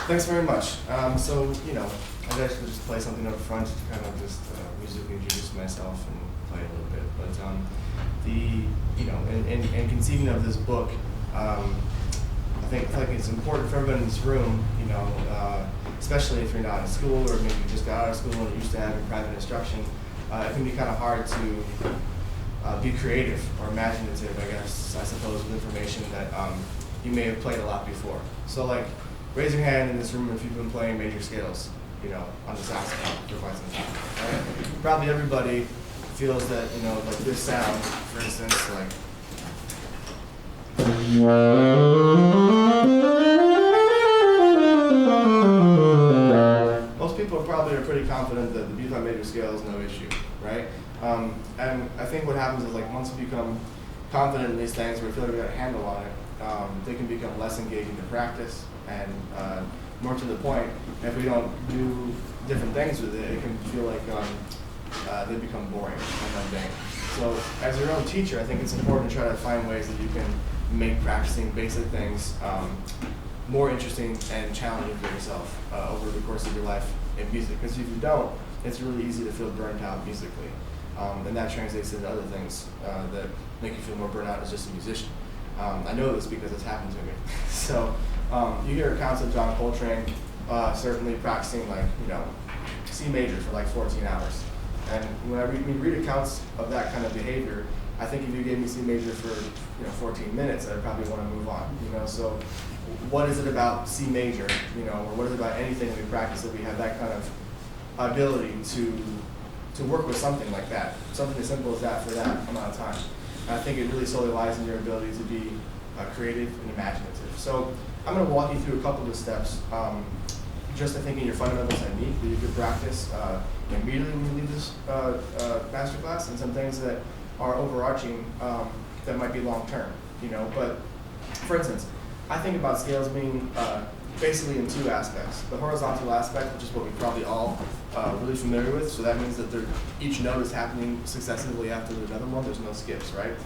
Thanks very much. So, I'd actually just play something up front to kind of just musically introduce myself and play a little bit. But in conceiving of this book, I think it's important for everyone in this room, especially if you're not in school or maybe you just got out of school and you're used to having private instruction, it can be kind of hard to be creative or imaginative, I suppose, with information that you may have played a lot before. So raise your hand in this room if you've been playing major scales, on the saxophone for quite some time. Right? Probably everybody feels that, like this sound, for instance, most people are pretty confident that the B-flat major scale is no issue, right? And I think what happens is once you become confident in these things, where we feel like we got a handle on it, they can become less engaging to practice and more to the point. If we don't do different things with it, it can feel like they become boring and mundane. So as your own teacher, I think it's important to try to find ways that you can make practicing basic things more interesting and challenging for yourself over the course of your life in music. Because if you don't, it's really easy to feel burnt out musically. And that translates into other things that make you feel more burnt out as just a musician. I know this because it's happened to me. So you hear accounts of John Coltrane certainly practicing like, C major for like 14 hours. And when we read accounts of that kind of behavior, I think if you gave me C major for 14 minutes, I'd probably want to move on. So what is it about C major, or what is it about anything that we practice that we have that kind of ability to work with something like that, something as simple as that for that amount of time? And I think it really solely lies in your ability to be creative and imaginative. So I'm going to walk you through a couple of the steps, just I think in your fundamental technique that you could practice immediately when you leave this masterclass, and some things that are overarching that might be long term. But for instance, I think about scales being basically in two aspects. The horizontal aspect, which is what we're probably all really familiar with, so that means that each note is happening successively after another one. There's no skips, right?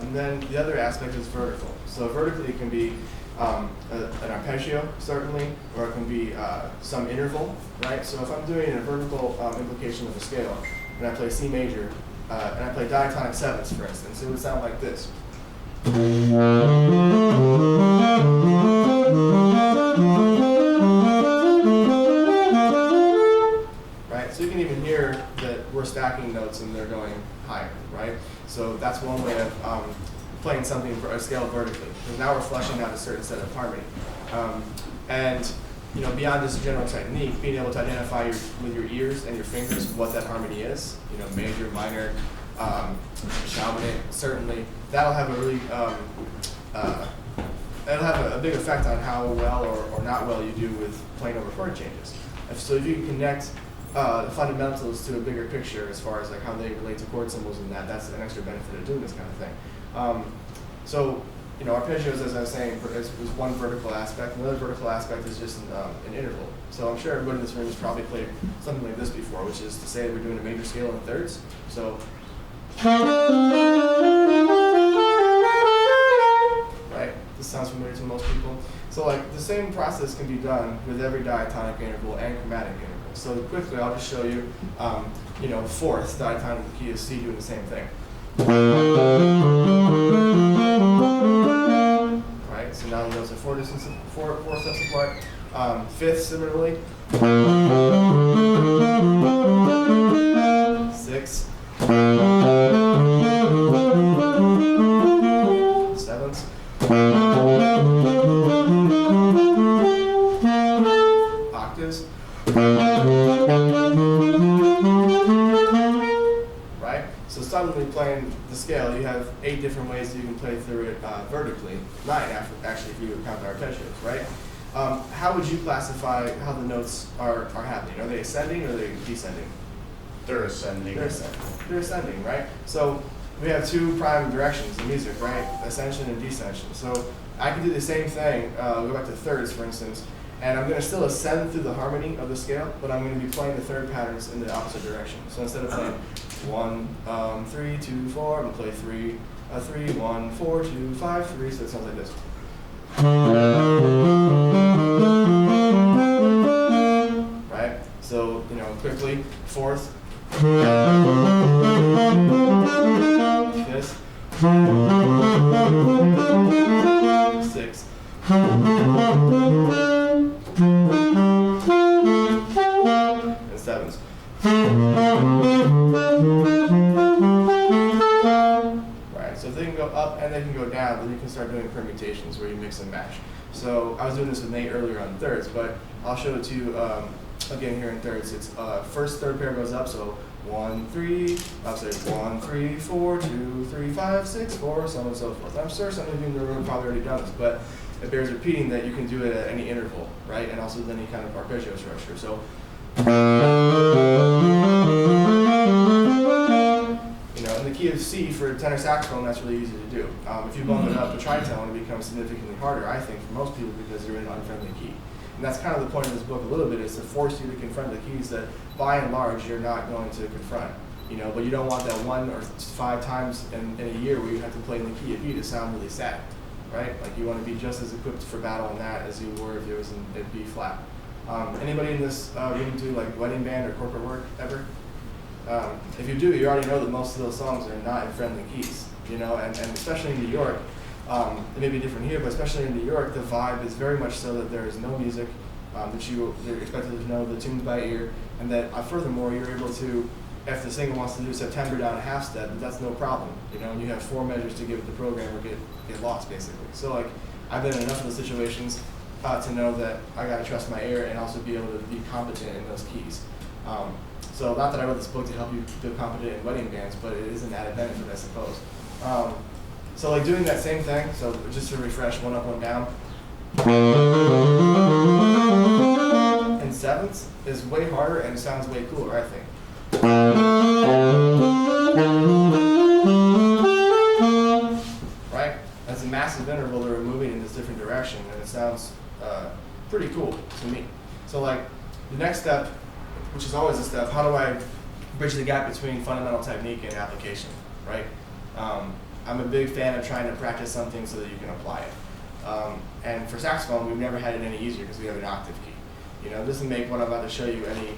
And then the other aspect is vertical. So vertically it can be an arpeggio, certainly, or it can be some interval, right? So if I'm doing a vertical implication of a scale, and I play C major, and I play diatonic sevenths, for instance, it would sound like this. Right? So you can even hear that we're stacking notes and they're going higher, right? So that's one way of playing something for a scale vertically. Because now we're fleshing out a certain set of harmony. And beyond this general technique, being able to identify with your ears and your fingers what that harmony is, major, minor, dominant, certainly, that'll have a really, that'll have a big effect on how well or not well you do with playing over chord changes. So if you can connect the fundamentals to a bigger picture as far as like how they relate to chord symbols and that's an extra benefit of doing this kind of thing. So arpeggios, as I was saying, is one vertical aspect. Another vertical aspect is just an interval. So I'm sure everybody in this room has probably played something like this before, which is to say we're doing a major scale in thirds. So, right? This sounds familiar to most people. So like the same process can be done with every diatonic interval and chromatic interval. So quickly, I'll just show you, fourth diatonic key is C doing the same thing. Right, so now those are four steps apart. Fifth, similarly. Sixth. Seventh. Octaves. Right? So suddenly playing the scale, you have 8 different ways that you can play through it vertically. 9, actually, if you count the arpeggios, right? How would you classify how the notes are happening? Are they ascending or are they descending? They're ascending. They're ascending, right? So we have 2 prime directions in music, right? Ascension and descension. So I can do the same thing, go back to thirds, for instance, and I'm going to still ascend through the harmony of the scale, but I'm going to be playing the third patterns in the opposite direction. So instead of playing 1, 3, 2, 4, I'm going to play 3, 3, 1, 4, 2, 5, 3, so it sounds like this. Right? So, quickly, fourth. Fifth. Sixth. And seventh. Right, so they can go up and they can go down, then you can start doing permutations where you mix and match. So I was doing this with Nate earlier on thirds, but I'll show it to you again here in thirds. It's first third pair goes up, so 1, 3, I'll say 1, 3, 4, 2, 3, 5, 6, 4, so on and so forth. I'm sure some of you in the room have probably already done this, but it bears repeating that you can do it at any interval, right? And also with any kind of arpeggio structure. So saxophone, that's really easy to do. If you bump it up to tritone, it becomes significantly harder, I think, for most people because they're in an unfriendly key. And that's kind of the point of this book a little bit, is to force you to confront the keys that, by and large, you're not going to confront. You know, but you don't want that 1 or 5 times in a year where you have to play in the key of E to sound really sad, right? Like, you want to be just as equipped for battle in that as you were if it was in B flat. Anybody in this room do like wedding band or corporate work ever? If you do, you already know that most of those songs are not in friendly keys, you know, and especially in New York, it may be different here, but especially in New York, the vibe is very much so that there is no music, that you're expected to know the tunes by ear, and that furthermore, you're able to, if the singer wants to do September down a half step, that's no problem, you know, and you have 4 measures to give the program or get lost, basically. So, like, I've been in enough of those situations to know that I gotta trust my ear and also be able to be competent in those keys. So not that I wrote this book to help you feel competent in wedding bands, but it is an added benefit, I suppose. So like doing that same thing, so just to refresh, 1 up, 1 down. In sevenths is way harder and it sounds way cooler, I think. Right? That's a massive interval that we're moving in this different direction, and it sounds pretty cool to me. So like the next step, which is always a step, how do I bridge the gap between fundamental technique and application, right? I'm a big fan of trying to practice something so that you can apply it. And for saxophone, we've never had it any easier because we have an octave key. You know, it doesn't make what I'm about to show you any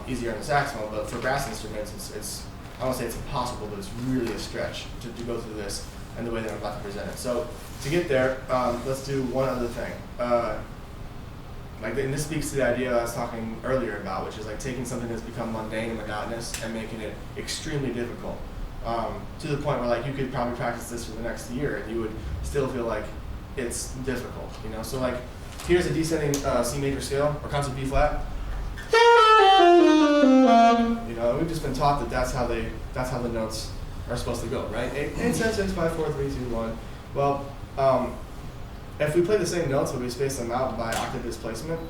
easier on the saxophone, but for brass instruments, it's I don't say it's impossible, but it's really a stretch to go through this and the way that I'm about to present it. So to get there, let's do one other thing. And this speaks to the idea I was talking earlier about, which is like taking something that's become mundane and monotonous and making it extremely difficult, to the point where like you could probably practice this for the next year and you would still feel like it's difficult, you know. So like here's a descending C major scale or concert B flat. You know, we've just been taught that that's how the notes are supposed to go, right? 8, 7, 6, 5, 4, 3, 2, 1. Well, if we play the same notes but we space them out by octave displacement,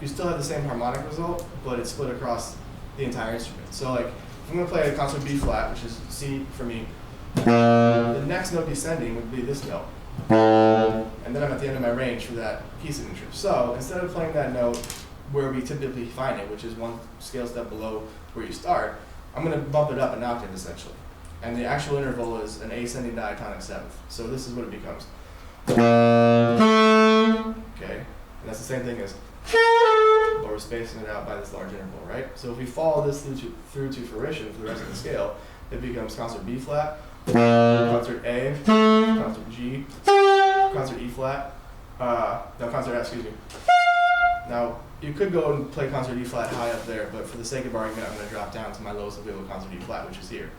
you still have the same harmonic result, but it's split across the entire instrument. So like, if I'm going to play a concert B flat, which is C for me, the next note descending would be this note. And then I'm at the end of my range for that key signature. So instead of playing that note where we typically find it, which is 1 scale step below where you start, I'm going to bump it up an octave essentially. And the actual interval is an ascending diatonic 7th. So this is what it becomes. Okay, and that's the same thing as, but we're spacing it out by this large interval, right? So if we follow this through to fruition for the rest of the scale, it becomes concert B flat, concert A, concert G, concert E flat, no, concert F, excuse me. Now, you could go and play concert E flat high up there, but for the sake of argument, I'm going to drop down to my lowest available concert E flat, which is here.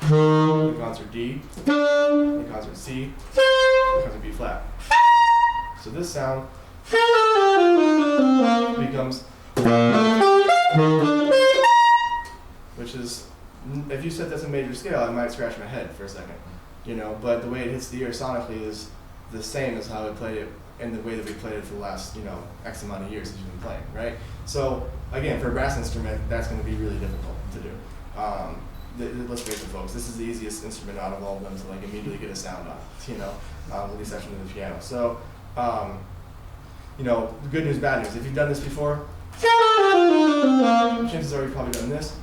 The concert D, the concert C, the concert B flat. So this sound becomes, which is, if you set this in major scale, I might scratch my head for a second, you know, but the way it hits the ear sonically is the same as how we played it and the way that we played it for the last, you know, X amount of years that you've been playing, right? So again, for a brass instrument, that's going to be really difficult to do. Let's face it, folks, this is the easiest instrument out of all of them to like immediately get a sound on, you know, with the exception of the piano. So, you know, good news, bad news. If you've done this before, chances are you've probably done this,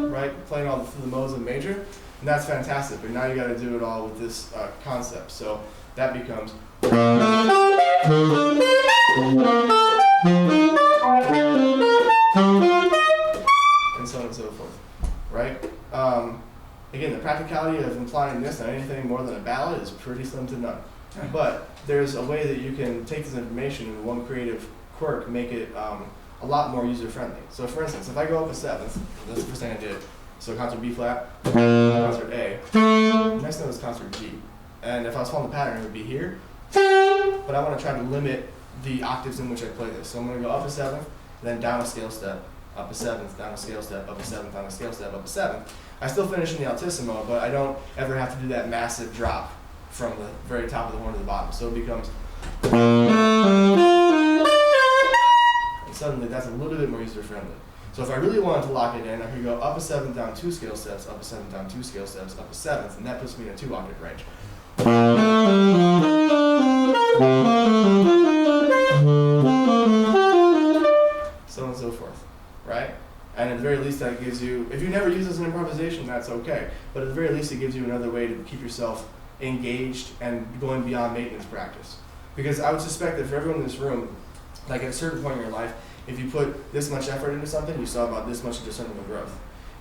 right? Playing all through the modes of major, and that's fantastic. But now you got to do it all with this concept. So that becomes. And so on and so forth, right? Again, the practicality of implying this on anything more than a ballad is pretty slim to none. But there's a way that you can take this information and one creative quirk, make it a lot more user-friendly. So for instance, if I go up a 7th, that's the first thing I did. So concert B flat, concert A, next note is concert G. And if I was following the pattern, it would be here. But I want to try to limit the octaves in which I play this. So I'm going to go up a 7th, then down a scale step, up a 7th, down a scale step, up a 7th, down a scale step, up a 7th. I still finish in the Altissimo, but I don't ever have to do that massive drop from the very top of the horn to the bottom. So it becomes, and suddenly that's a little bit more user-friendly. So if I really wanted to lock it in, I could go up a 7th, down 2 scale steps, up a 7th, down 2 scale steps, up a 7th, and that puts me in a 2-octave range. So on and so forth, right? And at the very least that gives you, if you never use this in improvisation, that's okay. But at the very least it gives you another way to keep yourself engaged and going beyond maintenance practice. Because I would suspect that for everyone in this room, like at a certain point in your life, if you put this much effort into something, you saw about this much discernible growth.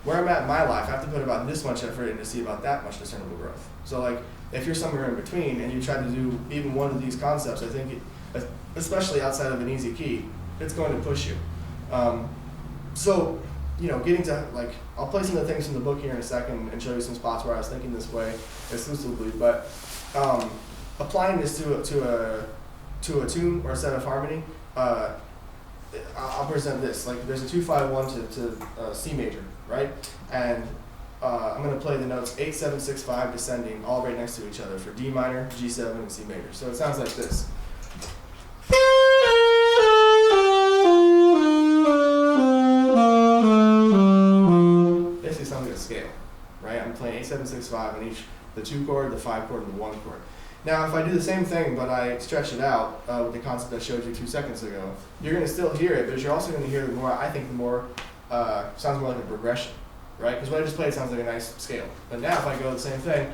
Where I'm at in my life, I have to put about this much effort in to see about that much discernible growth. So like, if you're somewhere in between and you try to do even one of these concepts, I think, especially outside of an easy key, it's going to push you. So, you know, getting to, like, I'll play some of the things from the book here in a second and show you some spots where I was thinking this way exclusively, but applying this to a tune or a set of harmony, I'll present this. Like, there's a 2-5-1 to C major, right? And I'm going to play the notes 8, 7, 6, 5 descending all right next to each other for D minor, G7, and C major. So it sounds like this. Basically sounds like a scale, right? I'm playing 8, 7, 6, 5 on each, the 2 chord, the 5 chord, and the 1 chord. Now, if I do the same thing, but I stretch it out with the concept I showed you 2 seconds ago, you're going to still hear it, but you're also going to hear the more, I think the more, sounds more like a progression, right? Because what I just played sounds like a nice scale. But now if I go the same thing,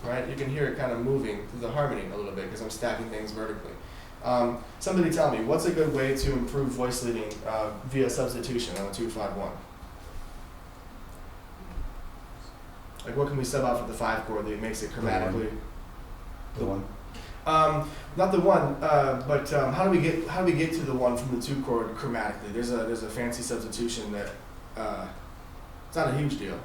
right, you can hear it kind of moving through the harmony a little bit because I'm stacking things vertically. Somebody tell me, what's a good way to improve voice leading via substitution on a 2-5-1? Like, what can we sub out for the 5 chord that makes it chromatically? The 1. Not the 1, but how do we get to the 1 from the 2 chord chromatically? There's a fancy substitution that it's not a huge deal.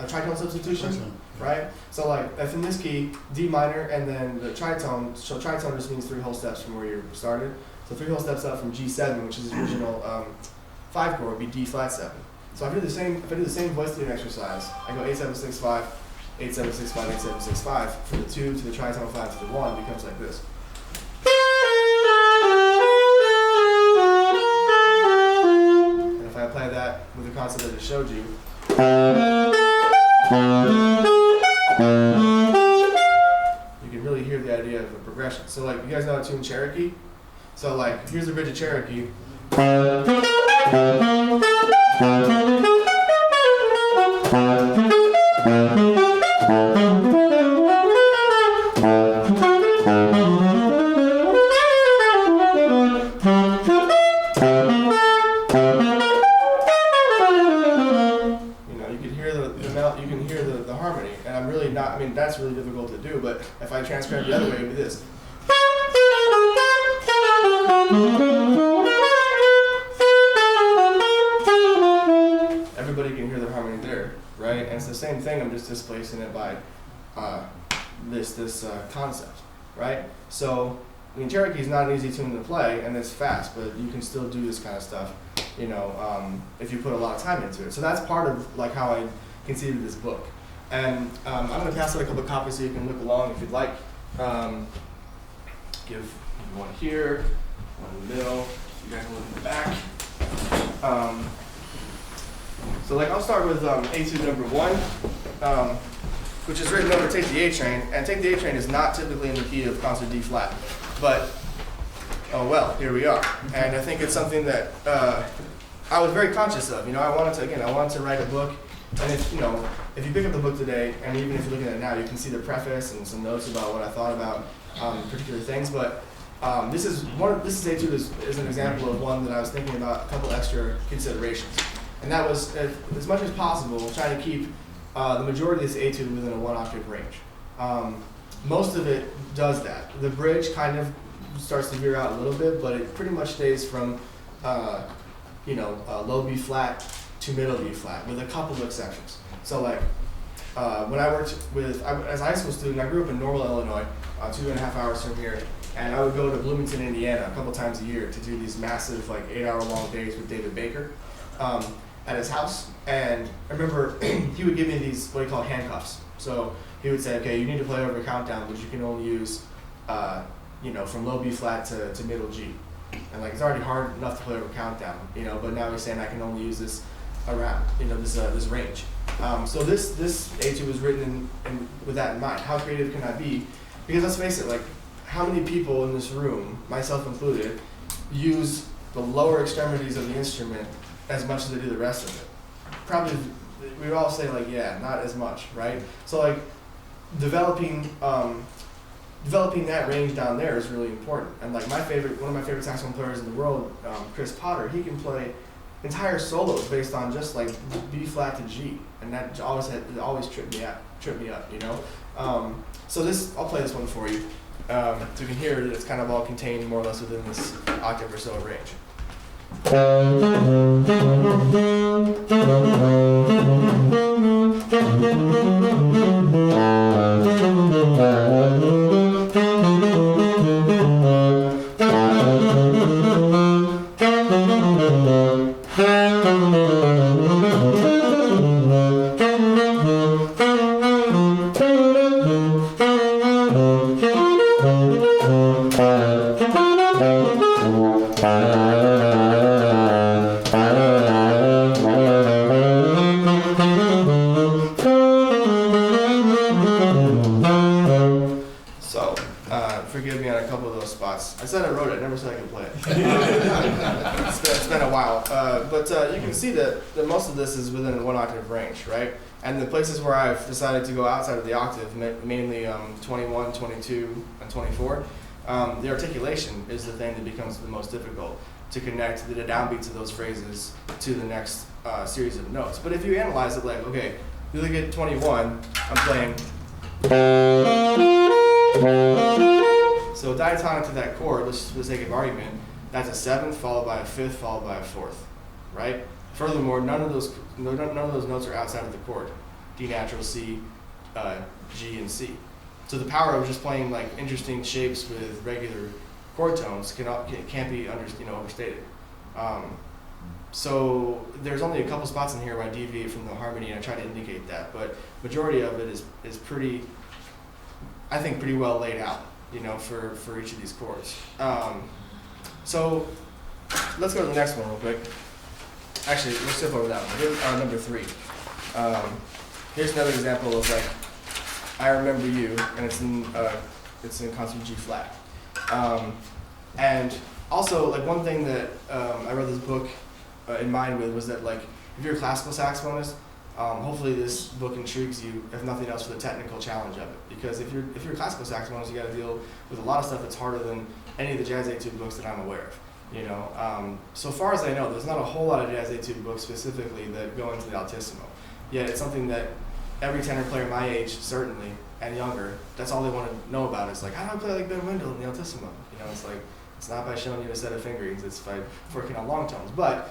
A tritone substitution, right? So like, if in this key, D minor, and then the tritone. So tritone just means 3 whole steps from where you started. So 3 whole steps up from G7, which is the original 5 chord, would be D flat 7. So if I do the same voice leading exercise, I go 8, 7, 6, 5, 8, 7, 6, 5, 8, 7, 6, 5. From the 2 to the tritone 5 to the 1 becomes like this. And if I apply that with the concept that I just showed you, you can really hear the idea of a progression. So like, you guys know the tune Cherokee? So like, here's the bridge of Cherokee. That's really difficult to do, but if I transcribe the other way, it would be this. Everybody can hear the harmony there, right? And it's the same thing, I'm just displacing it by this concept, right? So, I mean, Cherokee is not an easy tune to play, and it's fast, but you can still do this kind of stuff, you know, if you put a lot of time into it. So that's part of like how I conceived this book. And I'm going to pass out a couple of copies so you can look along if you'd like. Give one here, one in the middle. You guys can look in the back. So like, I'll start with etude number 1, which is written over Take the A Train. And Take the A Train is not typically in the key of concert D flat, but oh well, here we are. And I think it's something that I was very conscious of. You know, I wanted to write a book. And if you pick up the book today, and even if you're looking at it now, you can see the preface and some notes about what I thought about particular things. But this etude is an example of one that I was thinking about a couple extra considerations, and that was as much as possible trying to keep the majority of this etude within a 1-octave range. Most of it does that. The bridge kind of starts to veer out a little bit, but it pretty much stays from low B flat to middle B flat, with a couple of exceptions. So like, when I worked as a high school student, I grew up in Normal, Illinois, 2.5 hours from here, and I would go to Bloomington, Indiana a couple times a year to do these massive, like 8-hour-long days with David Baker at his house. And I remember he would give me these, what he called handcuffs. So he would say, okay, you need to play over a countdown, but you can only use you know, from low B flat to middle G. And like, it's already hard enough to play over countdown, you know, but now he's saying I can only use this around, you know, this range. So this etude was written with that in mind. How creative can I be? Because let's face it, like, how many people in this room, myself included, use the lower extremities of the instrument as much as they do the rest of it? Probably, we would all say like, yeah, not as much, right? So like, developing that range down there is really important. And like one of my favorite saxophone players in the world, Chris Potter, he can play entire solos based on just like B flat to G, and that always tripped me up, you know. So I'll play this one for you, so you can hear that it's kind of all contained more or less within this octave or so of range. Forgive me on a couple of those spots. I said I wrote it, I never said I could play it. It's been a while. But you can see that most of this is within 1 octave range, right? And the places where I've decided to go outside of the octave, mainly 21, 22, and 24, the articulation is the thing that becomes the most difficult to connect the downbeats of those phrases to the next series of notes. But if you analyze it like, okay, you look at 21, I'm playing. So diatonic to that chord, let's for the sake of argument, that's a 7th followed by a 5th followed by a 4th, right? Furthermore, none of those notes are outside of the chord: D natural, C, G, and C. So the power of just playing like interesting shapes with regular chord tones can't be overstated. So there's only a couple spots in here where I deviate from the harmony, and I try to indicate that, but majority of it is pretty, I think, pretty well laid out, you know, for each of these chords. So let's go to the next one real quick. Actually, let's skip over that one. Here's number 3. Here's another example of like, I Remember You, and it's in concert G flat. And also, like, one thing that I wrote this book in mind with was that, like, if you're a classical saxophonist, hopefully this book intrigues you, if nothing else, for the technical challenge of it. Because if you're a classical saxophonist, you got to deal with a lot of stuff that's harder than any of the jazz etude books that I'm aware of. You know, so far as I know, there's not a whole lot of jazz etude books specifically that go into the Altissimo. Yet it's something that every tenor player my age, certainly, and younger, that's all they want to know about. It's like, how do I play like Ben Wendell in the Altissimo? You know, it's like, it's not by showing you a set of fingerings, it's by working on long tones. But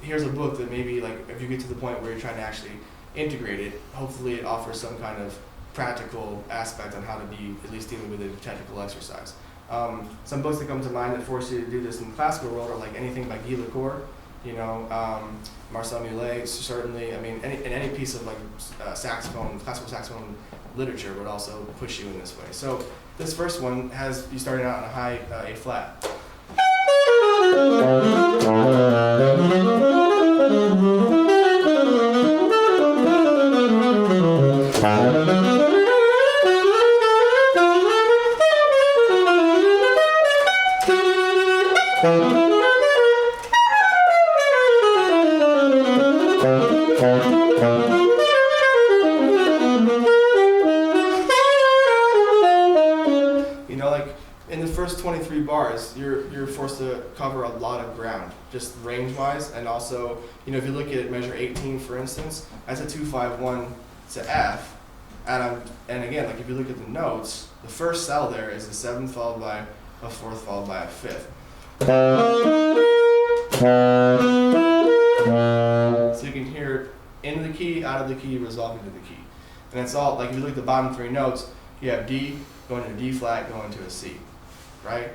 here's a book that maybe, like, if you get to the point where you're trying to actually integrate it, hopefully it offers some kind of practical aspect on how to be at least dealing with a technical exercise. Some books that come to mind that force you to do this in the classical world are like anything by Guy Lecour, you know, Marcel Millet, certainly. I mean, any piece of like classical saxophone literature would also push you in this way. So this first one has you starting out on a high A flat. You know, like in the first 23 bars, you're forced to cover a lot of ground, just range-wise, and also, you know, if you look at measure 18, for instance, that's a 2-5-1 to F, and again, like if you look at the notes, the first cell there is a 7th followed by a 4th followed by a 5th. So you can hear into the key, out of the key, resolving to the key. And it's all, like if you look at the bottom 3 notes, you have D going to a D flat, going to a C, right?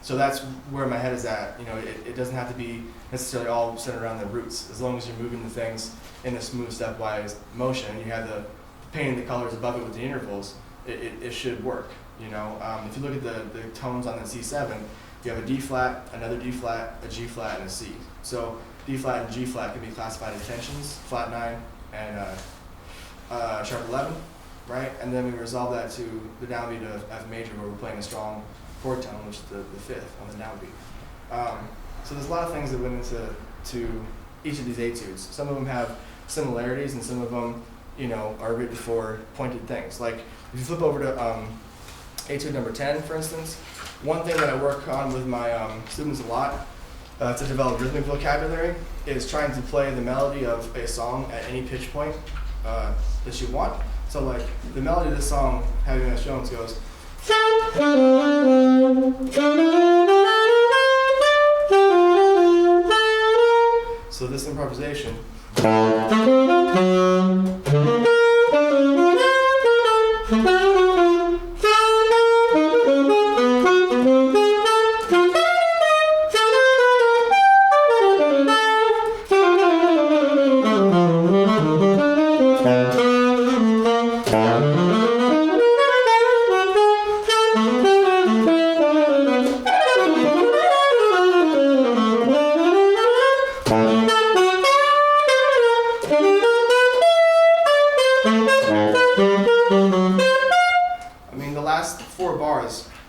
So that's where my head is at. You know, it doesn't have to be necessarily all centered around the roots. As long as you're moving the things in a smooth stepwise motion, you have the painting the colors above it with the intervals, it should work. You know, if you look at the tones on the C7, you have a D flat, another D flat, a G flat, and a C. So D flat and G flat can be classified as tensions, flat 9 and sharp 11, right? And then we resolve that to the downbeat of F major, where we're playing a strong chord tone, which is the fifth on the downbeat. So there's a lot of things that went into each of these etudes. Some of them have similarities, and some of them, you know, are written for pointed things. Like if you flip over to etude number 10, for instance, one thing that I work on with my students a lot to develop rhythmic vocabulary is trying to play the melody of a song at any pitch point that you want. So like the melody of this song, Having Us Jones, goes. So this improvisation.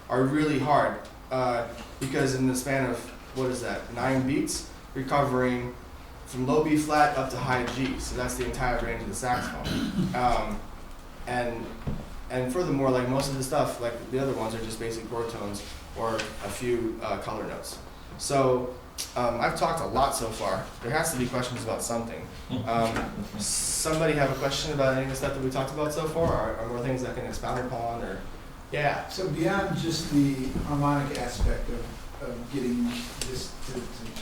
Are really hard because in the span of, what is that, 9 beats, you're covering from low B flat up to high G, so that's the entire range of the saxophone. And furthermore, like most of the stuff, like the other ones, are just basic chord tones or a few color notes. So I've talked a lot so far. There has to be questions about something. Somebody have a question about any of the stuff that we talked about so far, or more things that can expound upon, or? Yeah. So beyond just the harmonic aspect of getting this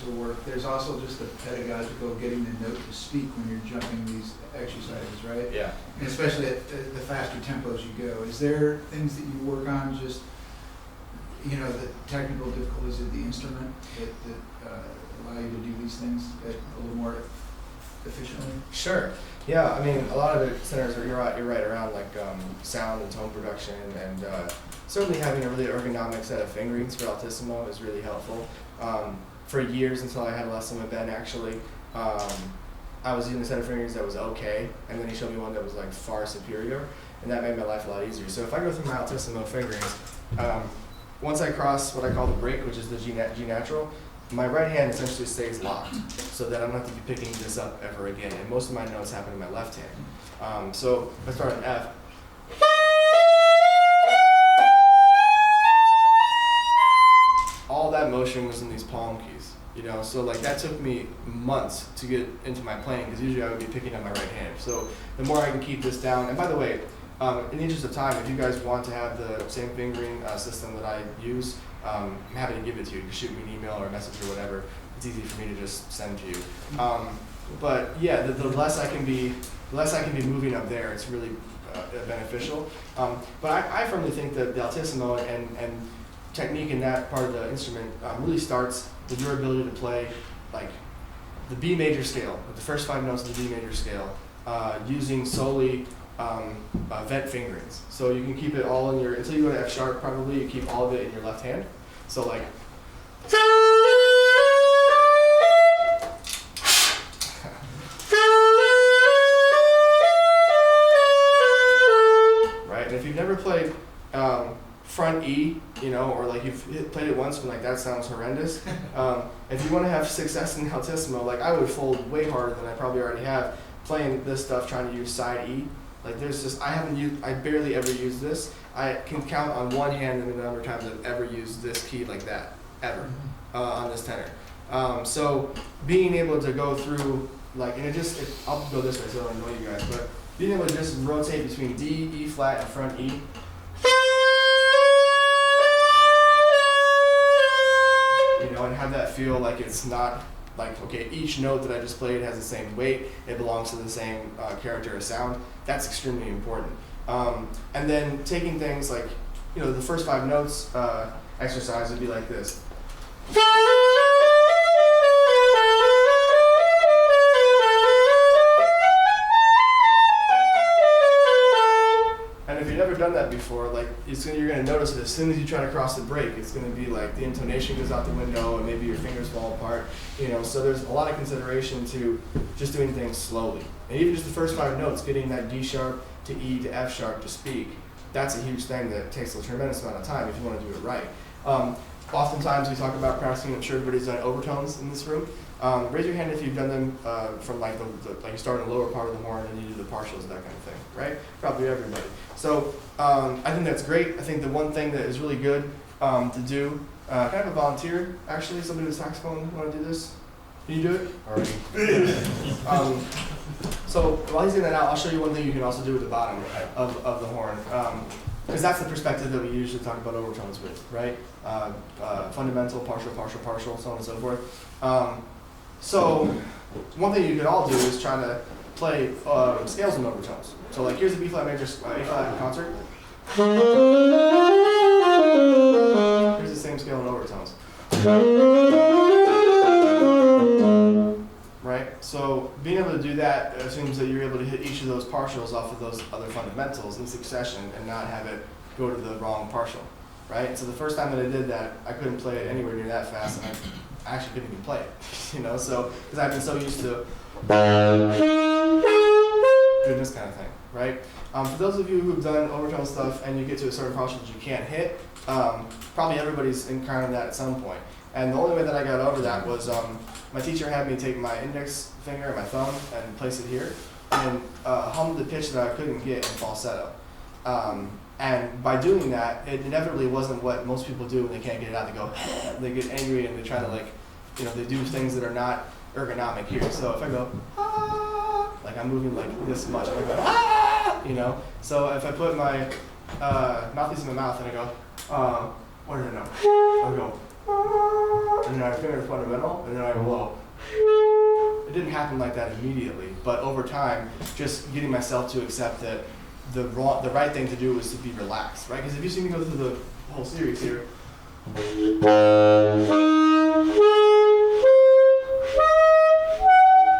to work, there's also just the pedagogical getting the note to speak when you're jumping these exercises, right? Yeah. And especially at the faster tempos you go. Is there things that you work on, just, you know, the technical difficulties of the instrument that allow you to do these things a little more efficiently? Sure. Yeah, I mean, a lot of it centers, you're right around like sound and tone production, and certainly having a really ergonomic set of fingerings for Altissimo is really helpful. For years, until I had a lesson with Ben, actually, I was using a set of fingerings that was okay, and then he showed me one that was like far superior, and that made my life a lot easier. So if I go through my Altissimo fingerings, once I cross what I call the break, which is the G natural, my right hand essentially stays locked, so that I don't have to be picking this up ever again. And most of my notes happen in my left hand. So if I start on F, all that motion was in these palm keys, you know. So like that took me months to get into my playing, because usually I would be picking up my right hand. So the more I can keep this down, and by the way, in the interest of time, if you guys want to have the same fingering system that I use, I'm happy to give it to you. You can shoot me an email or a message or whatever. It's easy for me to just send to you. But yeah, the less I can be moving up there, it's really beneficial. But I firmly think that the Altissimo and technique in that part of the instrument really starts with your ability to play like the B major scale, with the first 5 notes of the B major scale, using solely vent fingerings. So you can keep it all in your, until you go to F sharp probably, you keep all of it in your left hand. So like, right? And if you've never played front E, you know, or like you've played it once and like that sounds horrendous, if you want to have success in Altissimo, like I would fold way harder than I probably already have playing this stuff, trying to use side E. Like there's just, I barely ever use this. I can count on one hand the number of times I've ever used this key like that, ever, on this tenor. So being able to go through, like, and I'll go this way so I don't annoy you guys, but being able to just rotate between D, E flat, and front E. You know, and have that feel like it's not, like, okay, each note that I just played has the same weight, it belongs to the same character or sound. That's extremely important. And then taking things like, you know, the first 5 notes exercise would be like this. And if you've never done done that before, like you're gonna notice that as soon as you try to cross the break, it's gonna be like the intonation goes out the window and maybe your fingers fall apart, so there's a lot of consideration to just doing things slowly. And even just the first 5 notes, getting that D sharp to E to F sharp to speak, that's a huge thing that takes a tremendous amount of time if you want to do it right. Oftentimes we talk about practicing, I'm sure everybody's done overtones in this room. Raise your hand if you've done them from like like you start in the lower part of the horn and you do the partials, that kind of thing, right? Probably everybody. So I think that's great. I think the one thing that is really good to do, can I have a volunteer, actually, somebody with a saxophone want to do this? Can you do it? Alright. So while he's getting that out, I'll show you one thing you can also do at the bottom of the horn. Because that's the perspective that we usually talk about overtones with, right? Fundamental, partial, partial, partial, so on and so forth. So one thing you could all do is try to play scales and overtones. So like here's a B flat major, A flat concert. Here's the same scale in overtones. Right? So being able to do that assumes that you're able to hit each of those partials off of those other fundamentals in succession and not have it go to the wrong partial. Right? So the first time that I did that, I couldn't play it anywhere near that fast, and I actually couldn't even play it. So because I've been so used to doing this kind of thing, right? For those of you who've done overtone stuff and you get to a certain partial that you can't hit, probably everybody's encountered that at some point. And the only way that I got over that was my teacher had me take my index finger and my thumb and place it here and hum the pitch that I couldn't get in falsetto. And by doing that, it inevitably wasn't what most people do when they can't get it out. They go, they get angry and they try to they do things that are not ergonomic here. So if I go, ah, like I'm moving like this much, I go, ah, So if I put my mouthpiece in my mouth and I go, what did I know? I go, and then I finger the fundamental, and then I go low. It didn't happen like that immediately, but over time, just getting myself to accept that the right thing to do is to be relaxed, right? Because if you see me go through the whole series here,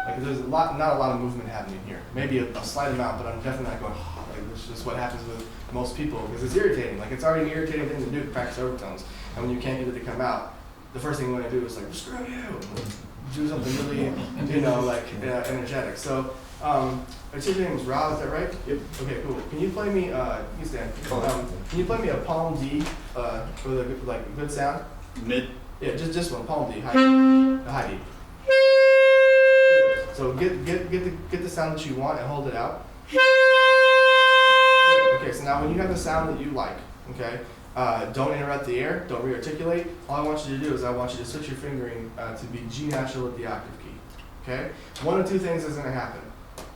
like there's not a lot of movement happening here. Maybe a slight amount, but I'm definitely not going. Like this is just what happens with most people because it's irritating. Like it's already an irritating thing to do to practice overtones. And when you can't get it to come out, the first thing you want to do is like, screw you, do something really, energetic. So, your name's Rob, is that right? Yep. Okay, cool. Can you play me, you stand. Can you play me a palm D with a good sound? Mid? Yeah, just one, palm D, high D. So get the sound that you want and hold it out. Okay, so now when you have the sound that you like, okay, don't interrupt the air, don't re-articulate. All I want you to do is I want you to switch your fingering to be G natural at the octave key. Okay? One of two things is going to happen.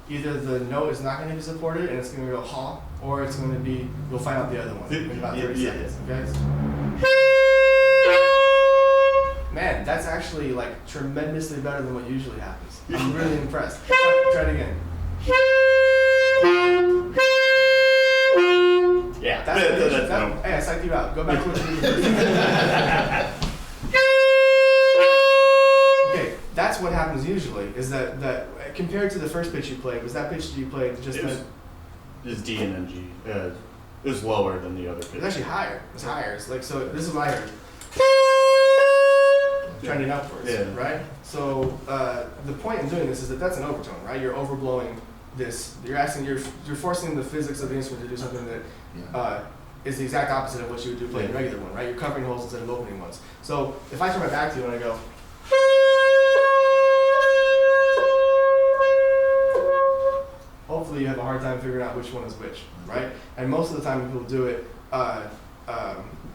Either the note is not going to be supported and it's going to go ha, or it's going to be, you'll find out the other one in about 30 seconds. Okay? Man, that's actually like tremendously better than what usually happens. I'm really impressed. Try it again. Yeah, that's hey, I psyched you out. Go back to what you did. Okay, that's what happens usually, is that compared to the first pitch you played, was that pitch that you played just it was D and then G. It was lower than the other pitch. It's actually higher. It's higher. It's like, so this is what I heard. Trending upwards, right? So the point in doing this is that that's an overtone, right? You're overblowing this. You're forcing the physics of the instrument to do something that is the exact opposite of what you would do playing a regular one, right? You're covering holes instead of opening ones. So if I turn my back to you and I go, hopefully you have a hard time figuring out which one is which, right? And most of the time when people do it,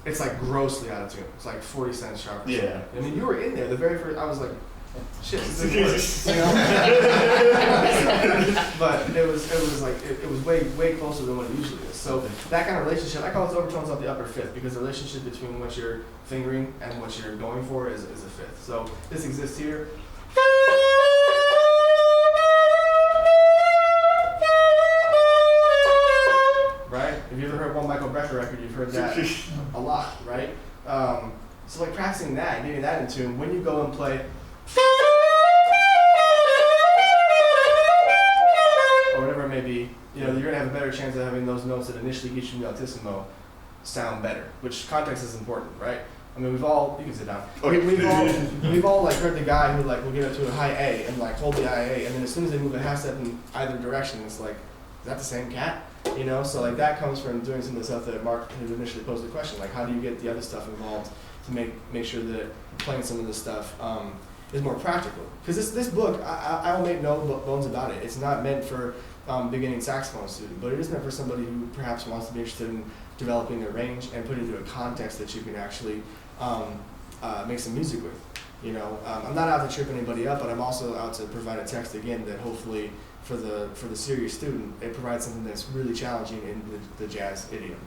it's like grossly out of tune. It's like 40 cents sharp. Yeah. I mean, you were in there the very first. I was like, shit, this isn't work. But it was way closer than what it usually is. So that kind of relationship, I call it overtones of the upper fifth, because the relationship between what you're fingering and what you're going for is a fifth. So this exists here. Right? If you ever heard one Michael Brecker record, you've heard that a lot, right? So like practicing that, getting that in tune, when you go and play, or whatever it may be, you know, you're gonna have a better chance of having those notes that initially get you in the Altissimo sound better, which context is important, right? I mean, you can sit down. Okay. We've all like heard the guy who like will get up to a high A and like hold the high A, and then as soon as they move a half step in either direction, it's like, is that the same cat? You know, so like that comes from doing some of the stuff that Mark had initially posed the question, like how do you get the other stuff involved to make sure that playing some of this stuff is more practical? Because this book, I will make no bones about it. It's not meant for beginning saxophone student, but it is meant for somebody who perhaps wants to be interested in developing their range and put it into a context that you can actually make some music with. You know, I'm not out to trip anybody up, but I'm also out to provide a text again that hopefully for the serious student, it provides something that's really challenging in the jazz idiom.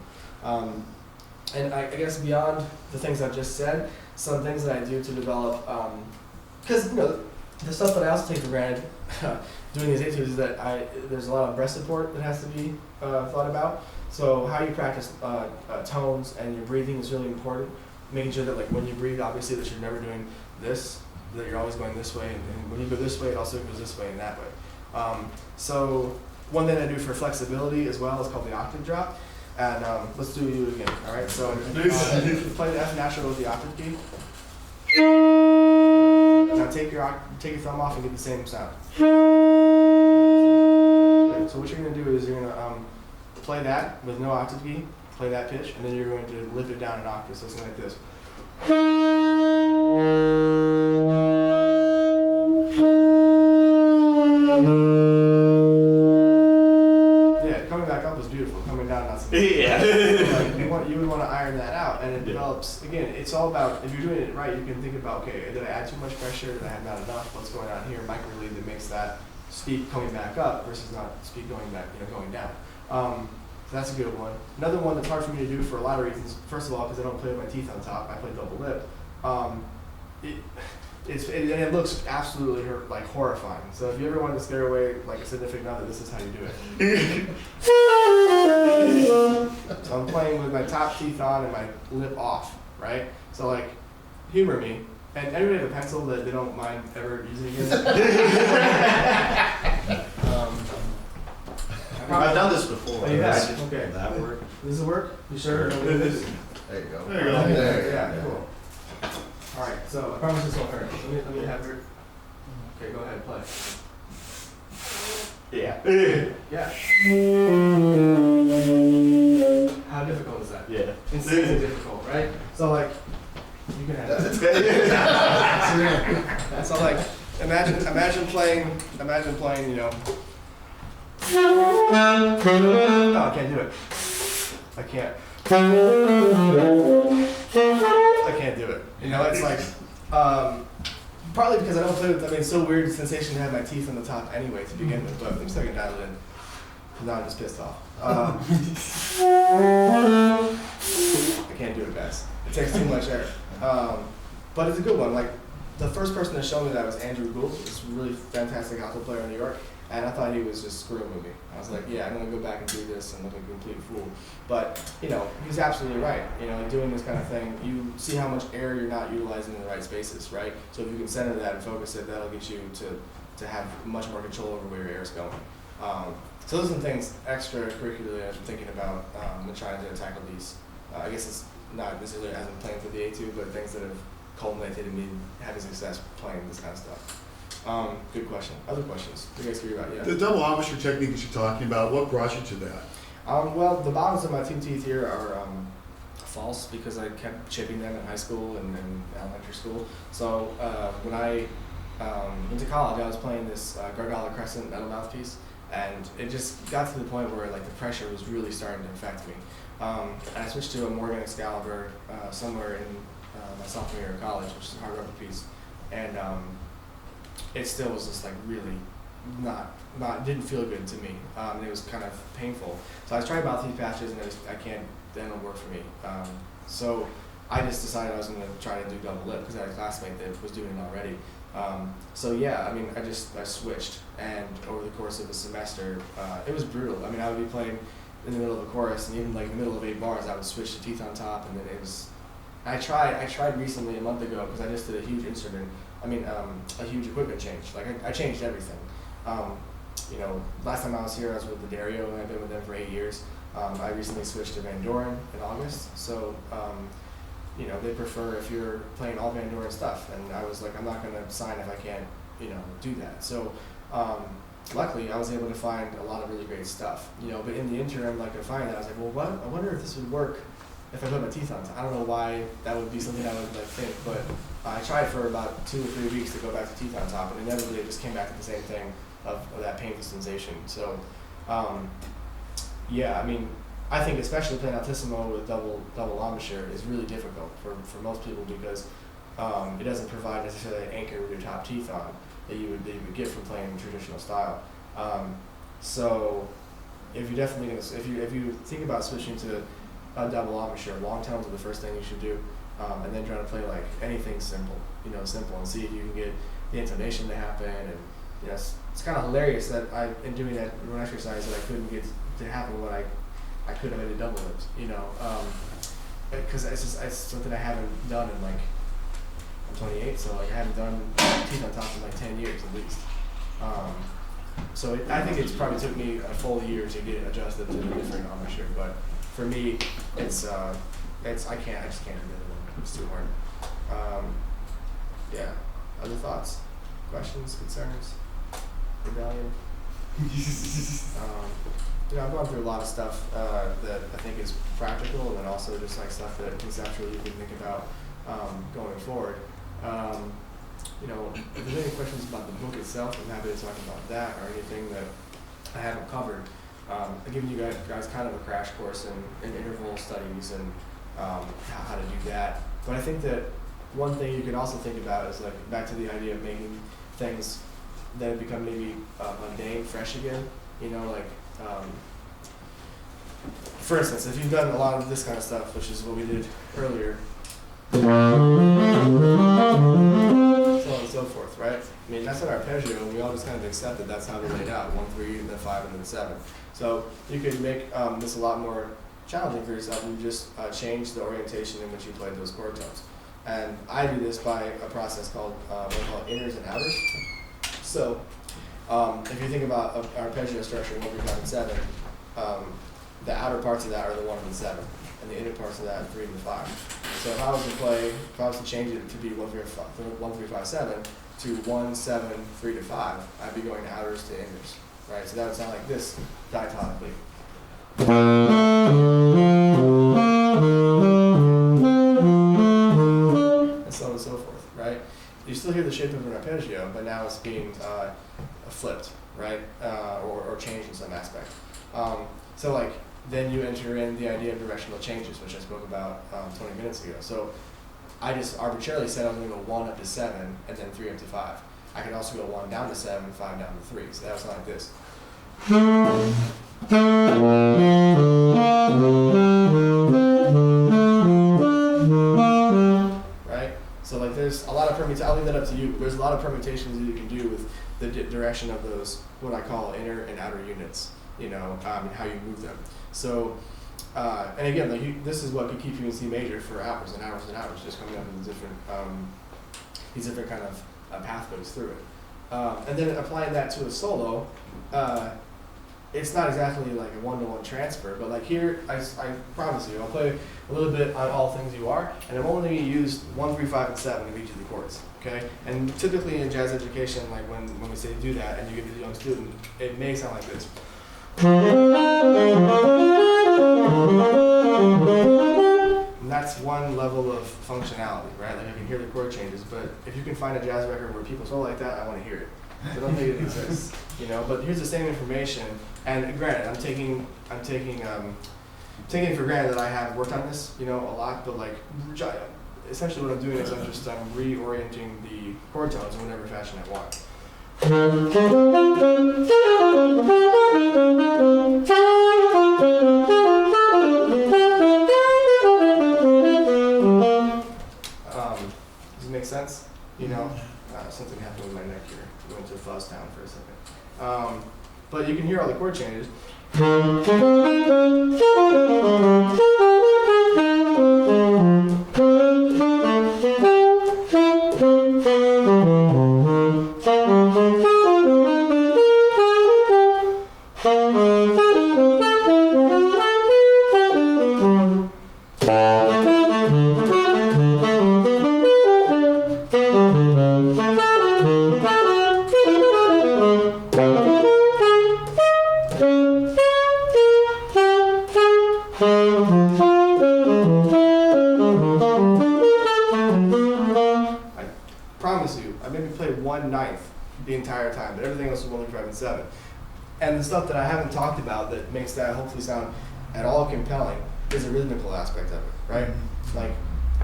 And I guess beyond the things I've just said, some things that I do to develop, because you know, the stuff that I also take for granted doing these etudes is that there's a lot of breath support that has to be thought about. So how you practice tones and your breathing is really important. Making sure that like when you breathe, obviously that you're never doing this, that you're always going this way, and when you go this way, it also goes this way and that way. So one thing I do for flexibility as well is called the octave drop. And let's do you again, all right? So play the F natural with the octave key. Now take your thumb off and get the same sound. So what you're going to do is you're going to play that with no octave key, play that pitch, and then you're going to lift it down an octave, so something like this. Yeah, coming back up is beautiful. Coming down, not so much. Yeah. You would want to iron that out, and it develops. Again, it's all about, if you're doing it right, you can think about, okay, did I add too much pressure? Did I have not enough? What's going on here? Microlead that makes that speed coming back up versus not speed going back, going down. So that's a good one. Another one that's hard for me to do for a lot of reasons. First of all, because I don't play with my teeth on top. I play double lip. It looks absolutely horrifying. So if you ever want to scare away like a significant other, this is how you do it. So I'm playing with my top teeth on and my lip off, right? So like, humor me. And everybody have a pencil that they don't mind ever using again? I've done this before. Oh, you have? Okay. That work. Does it work? You sure? There There you go. There you go. Yeah, cool. All right, so I promise this won't hurt. Let me have your. Okay, go ahead, play. Yeah. Yeah. How difficult is that? Yeah. Insanely difficult, right? So like, you can have that. So like, imagine playing, you know. Oh, I can't do it. I can't. I can't do it. You know, it's like, partly because I don't play with, it's so weird sensation to have my teeth on the top anyway to begin with, but I'm still gonna dial it in. Now I'm just pissed off. I can't do it, guys. It takes too much air. But it's a good one. Like, the first person to show me that was Andrew Gould, this really fantastic alto player in New York. And I thought he was just screwing with me. I was like, yeah, I'm gonna go back and do this and look like a complete fool. But, you know, he's absolutely right. You know, doing this kind of thing, you see how much air you're not utilizing in the right spaces, right? So if you can center that and focus it, that'll get you to have much more control over where your air is going. So those are some things extracurricularly I've been thinking about when trying to tackle these. I guess it's not necessarily as I'm playing for the etude, but things that have culminated in me having success playing this kind of stuff. Good question. Other questions? You guys curious about? Yeah. The double embouchure technique that you're talking about, what brought you to that? Well, the bottoms of my two teeth here are false because I kept chipping them in high school and elementary school. So when I went to college, I was playing this Gargala Crescent metal mouthpiece, and it just got to the point where like the pressure was really starting to affect me. And I switched to a Morgan Excalibur somewhere in my sophomore year of college, which is a hard rubber piece, and it still was just like really didn't feel good to me. It was kind of painful. So I tried mouth teeth patches and they don't work for me. So I just decided I was gonna try to do double lip because I had a classmate that was doing it already. So yeah, I mean, I switched, and over the course of the semester, it was brutal. I mean, I would be playing in the middle of a chorus, and even like in the middle of 8 bars, I would switch the teeth on top, and then it was. I tried recently a month ago because I just did a huge a huge equipment change. Like I changed everything, you know, last time I was here, I was with the Dario, and I've been with them for 8 years. I recently switched to Van Doren in August, so you know, they prefer if you're playing all Van Doren stuff, and I was like, I'm not going to sign if I can't, you know, do that. So luckily, I was able to find a lot of really great stuff, you know, but in the interim, like, to find that, I was like, well, what? I wonder if this would work if I put my teeth on. I don't know why that would be something I would like think, but I tried for about 2 or 3 weeks to go back to teeth on top, and inevitably it just came back to the same thing of that painful sensation. So, yeah, I mean, I think especially playing Altissimo with double embouchure is really difficult for most people because it doesn't provide necessarily an anchor with your top teeth on that you would get from playing traditional style. So if you're definitely gonna, if you think about switching to a double embouchure, long tones are the first thing you should do, and then try to play like anything simple, you know, and see if you can get the intonation to happen. And you know, it's kind of hilarious that in doing that one exercise that I couldn't get to happen when I could have made a double lips, you know, because it's something I haven't done in like, I'm 28, so like I haven't done teeth on top in like 10 years at least. So I think it's probably took me a full year to get adjusted to the different embouchure, but for me, I just can't do the other one. It's too hard. Yeah. Other thoughts, questions, concerns, rebellion? You know, I've gone through a lot of stuff that I think is practical, and then also just like stuff that conceptually you can think about going forward. You know, if there's any questions about the book itself, I'm happy to talk about that or anything that I haven't covered. I've given you guys kind of a crash course in interval studies and how to do that. But I think that one thing you could also think about is like back to the idea of making things that have become maybe mundane fresh again. You know, like for instance, if you've done a lot of this kind of stuff, which is what we did earlier, so on and so forth, right? I mean, that's an arpeggio, and we all just kind of accepted that's how they're laid out, 1, 3, and then 5, and then 7. So you could make this a lot more challenging for yourself and just change the orientation in which you play those chord tones. And I do this by a process called what we call inners and outers. So if you think about an arpeggio structure, 1, 3, 5, and 7, the outer parts of that are the 1 and the 7, and the inner parts of that are 3 and the 5. So if I was to change it to be 1, 3, 5, 7 to 1, 7, 3 to 5, I'd be going outers to inners, right? So that would sound like this diatonically. And so on and so forth, right? You still hear the shape of an arpeggio, but now it's being flipped, right? Or changed in some aspect. So like, then you enter in the idea of directional changes, which I spoke about 20 minutes ago. So I just arbitrarily said I was going to go 1 up to 7 and then 3 up to 5. I could also go 1 down to 7 and 5 down to 3. So that was like this. Right? So like there's a lot of permutations. I'll leave that up to you. There's a lot of permutations that you can do with the direction of those, what I call inner and outer units, you know, and how you move them. So, and again, like this is what could keep you in C major for hours and hours and hours, just coming up with these different kind of pathways through it. And then applying that to a solo, it's not exactly like a one-to-one transfer, but like here, I promise you, I'll play a little bit on All Things You Are, and I'm only going to use 1, 3, 5, and 7 of each of the chords, okay? And typically in jazz education, like when we say do that, and you get the young student, it may sound like this. And that's one level of functionality, right? Like I can hear the chord changes, but if you can find a jazz record where people solo like that, I want to hear it. So I don't think it exists, you know. But here's the same information, and granted, I'm taking for granted that I have worked on this, you know, a lot. But like, essentially, what I'm doing is I'm reorienting the chord tones in whatever fashion I want. Does it make sense? You know, something happened with my neck here. I went to fuzz town for a second. But you can hear all the chord changes. 1/9 the entire time, but everything else was 1/5 and 7. And the stuff that I haven't talked about that makes that hopefully sound at all compelling is the rhythmical aspect of it, right? Like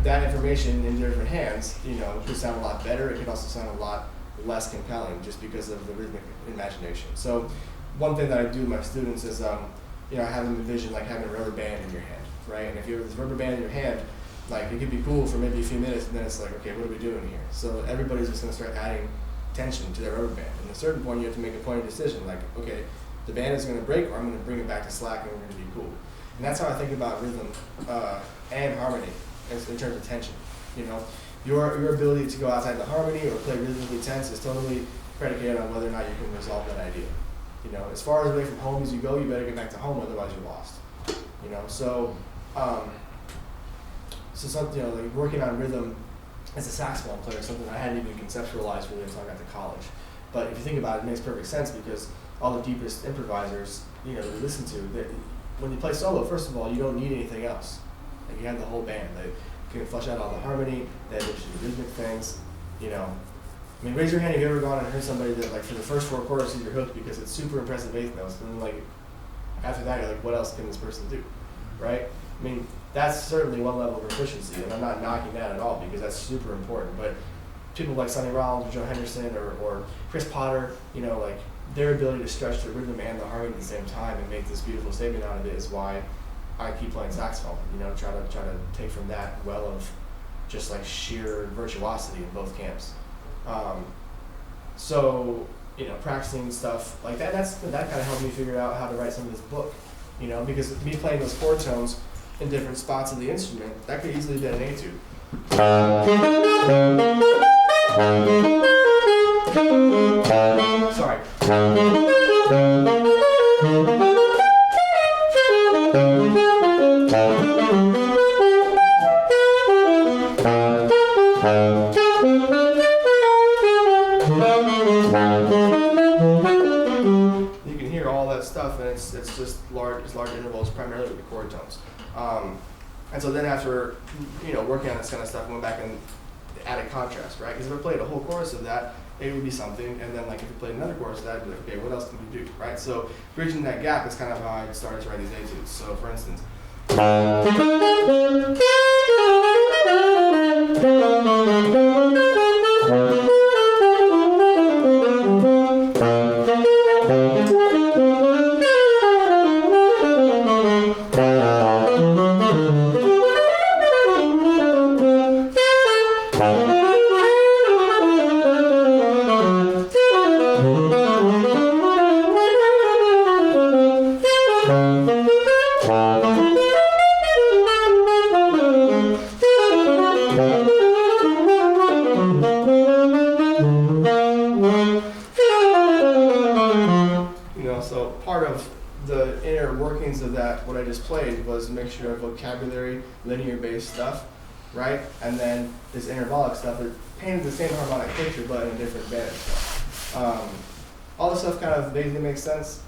that information in different hands, you know, could sound a lot better. It could also sound a lot less compelling just because of the rhythmic imagination. So one thing that I do with my students is, you know, I have them envision like having a rubber band in your hand, right? And if you have this rubber band in your hand, like it could be cool for maybe a few minutes, and then it's like, okay, what are we doing here? So everybody's just gonna start adding tension to their rubber band. And at a certain point, you have to make a pointed decision, like, okay, the band is gonna break, or I'm gonna bring it back to slack, and we're gonna be cool. And that's how I think about rhythm and harmony in terms of tension. You know, your ability to go outside the harmony or play rhythmically tense is totally predicated on whether or not you can resolve that idea. You know, as far away from home as you go, you better get back to home, otherwise you're lost. You know, so something, you know, like working on rhythm as a saxophone player is something I hadn't even conceptualized really until I got to college. But if you think about it, it makes perfect sense because all the deepest improvisers, you know, that we listen to, that when you play solo, first of all, you don't need anything else. Like you have the whole band. They can flush out all the harmony, they have the rhythmic things, you know. I mean, raise your hand if you ever gone and heard somebody that, like, for the first 4 choruses you're hooked because it's super impressive eighth notes, and then, like, after that you're like, what else can this person do, right? I mean, that's certainly one level of proficiency, and I'm not knocking that at all because that's super important. But people like Sonny Rollins or Joe Henderson or Chris Potter, you know, like their ability to stretch the rhythm and the harmony at the same time and make this beautiful statement out of it is why I keep playing saxophone. You know, try to take from that well of just like sheer virtuosity in both camps. So, you know, practicing stuff like that, that kind of helped me figure out how to write some of this book, you know, because me playing those chord tones in different spots of the instrument, that could easily be an etude. Sorry. You can hear all that stuff, and it's just large intervals, primarily with the chord tones. And so then after, you know, working on this kind of stuff, I went back and added contrast, right? Because if I played a whole chorus of that, it would be something, and then like if we played another chorus of that, I'd be like, okay, what else can we do, right? So bridging that gap is kind of how I started to write these etudes. So for instance, so part of the inner workings of that, what I just played, was a mixture of vocabulary, linear-based stuff, right? And then this intervallic stuff that painted the same harmonic picture, but in a different band. All this stuff kind of vaguely makes sense.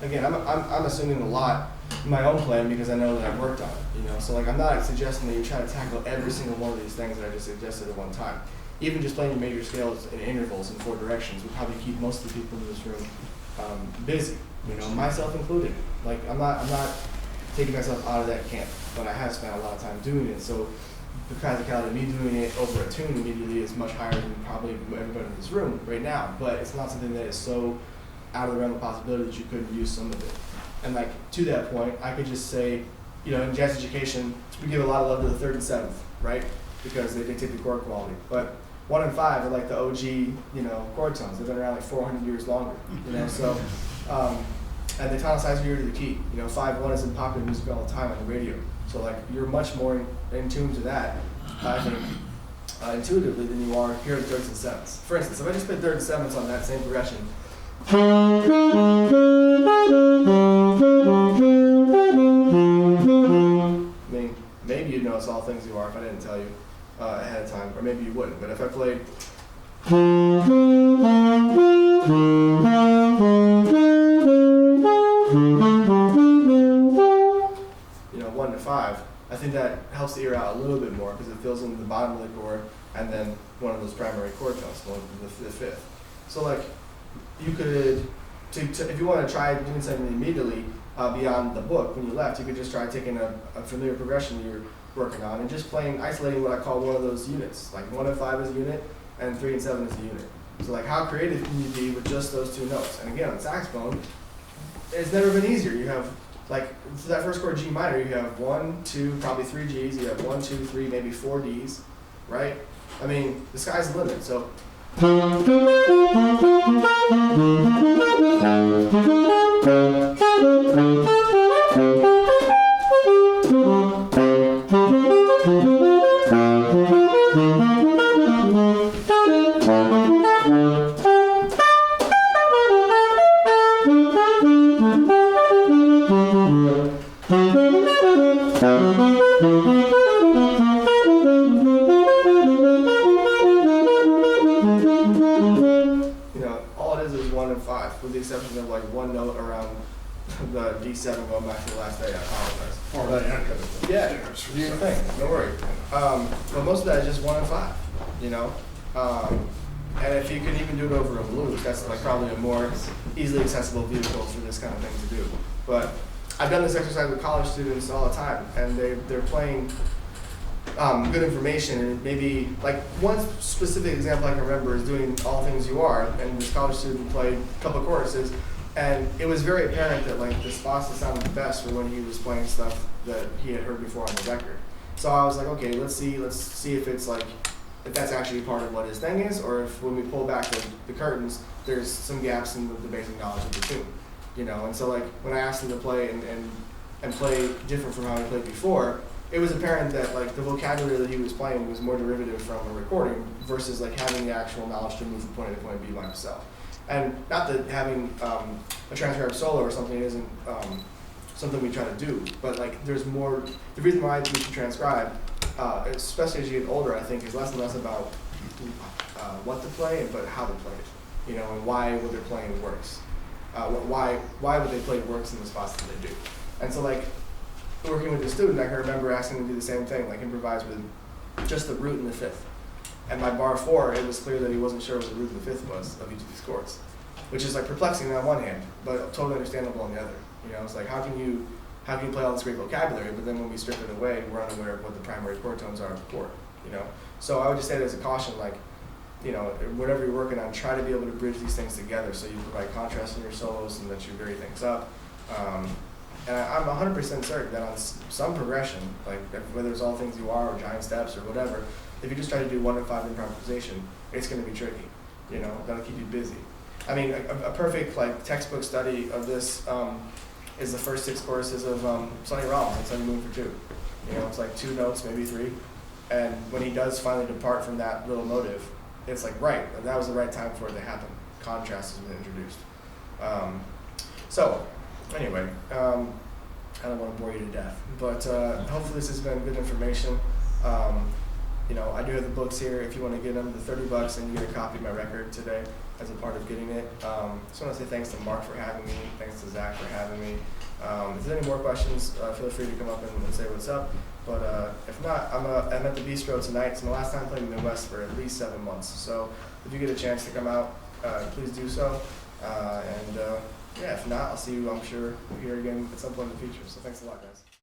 Again, I'm assuming a lot in my own playing because I know that I've worked on it, you know? So like, I'm not suggesting that you try to tackle every single one of these things that I just suggested at one time. Even just playing your major scales in intervals in 4 directions would probably keep most of the people in this room busy, you know, myself included. Like, I'm not taking myself out of that camp, but I have spent a lot of time doing it. So the practicality of me doing it over a tune immediately is much higher than probably everybody in this room right now. But it's not something that is so out of the realm of possibility that you couldn't use some of it. And like, to that point, I could just say, you know, in jazz education, we give a lot of love to the 3rd and 7th, right? Because they dictate the chord quality. But 1 and 5 are like the OG, you know, chord tones. They've been around like 400 years longer, you know. So, and they tonicize your ear to the key. You know, 5/1 is in popular music all the time on the radio. So like, you're much more in tune to that, I think, intuitively than you are here at 3rds and 7ths. For instance, if I just played 3rds and 7ths on that same progression, I mean, maybe you'd notice all things you are if I didn't tell you ahead of time, or maybe you wouldn't. But if I played, you know, 1 to 5, I think that helps the ear out a little bit more because it fills in the bottom of the chord and then one of those primary chord tones, the fifth. So like you could, if you want to try doing something immediately beyond the book when you left, you could just try taking a familiar progression you're working on and just isolating what I call one of those units. Like 1 and 5 is a unit and 3 and 7 is a unit. So like how creative can you be with just those 2 notes? And again, on saxophone, it's never been easier. You have like for that first chord G minor, you have 1, 2, probably 3 Gs. You have 1, 2, 3, maybe 4 Ds, right? I mean, the sky's the limit. So. With the exception of like 1 note around the D7 going back to the last day, I apologize. Or that kind of thing. Yeah, do your thing, don't worry. But most of that is just 1 and 5, you know? And if you can even do it over a blues, that's like probably a more easily accessible vehicle for this kind of thing to do. But I've done this exercise with college students all the time, and they're playing good information, and maybe like one specific example I can remember is doing All Things You Are, and this college student played a couple of choruses, and it was very apparent that like the spots that sounded the best were when he was playing stuff that he had heard before on the record. So I was like, okay, let's see if it's like if that's actually part of what his thing is, or if when we pull back the curtains, there's some gaps in the basic knowledge of the tune, you know. And so like when I asked him to play and play different from how he played before, it was apparent that like the vocabulary that he was playing was more derivative from a recording versus like having the actual knowledge to move from point A to point B by himself. And not that having a transcribed solo or something isn't something we try to do, but like there's more. The reason why we should transcribe, especially as you get older, I think, is less and less about what to play, but how to play it. You know, and why what they're playing works. Why would they play works in the spots that they do? And so like. Working with the student, I can remember asking him to do the same thing, like improvise with just the root and the fifth. And my bar 4, it was clear that he wasn't sure what the root and the fifth was of each of these chords, which is like perplexing on one hand, but totally understandable on the other. You know, it's like how can you play all this great vocabulary, but then when we strip it away, we're unaware of what the primary chord tones are of the chord. You know, so I would just say that as a caution, like, you know, whatever you're working on, try to be able to bridge these things together so you provide contrast in your solos and that you vary things up. And I'm 100% certain that on some progression, like whether it's All Things You Are or Giant Steps or whatever, if you just try to do 1 and 5 improvisation, it's going to be tricky. You know, that'll keep you busy. I mean, a perfect like textbook study of this is the first 6 choruses of Sonny Rollins and Sunny Moon for 2. You know, it's like 2 notes, maybe 3, and when he does finally depart from that little motive, it's like right, that was the right time for it to happen. Contrast has been introduced. So. Anyway, I don't want to bore you to death, but hopefully this has been good information. You know, I do have the books here if you want to get them, the $30, and you get a copy of my record today as a part of getting it. Just want to say thanks to Mark for having me, thanks to Zach for having me. If there's any more questions, feel free to come up and say what's up. But if not, I'm at the Bistro tonight. It's my last time playing the Midwest for at least 7 months. So if you get a chance to come out, please do so. Yeah, if not, I'll see you, I'm sure, here again at some point in the future. So thanks a lot, guys.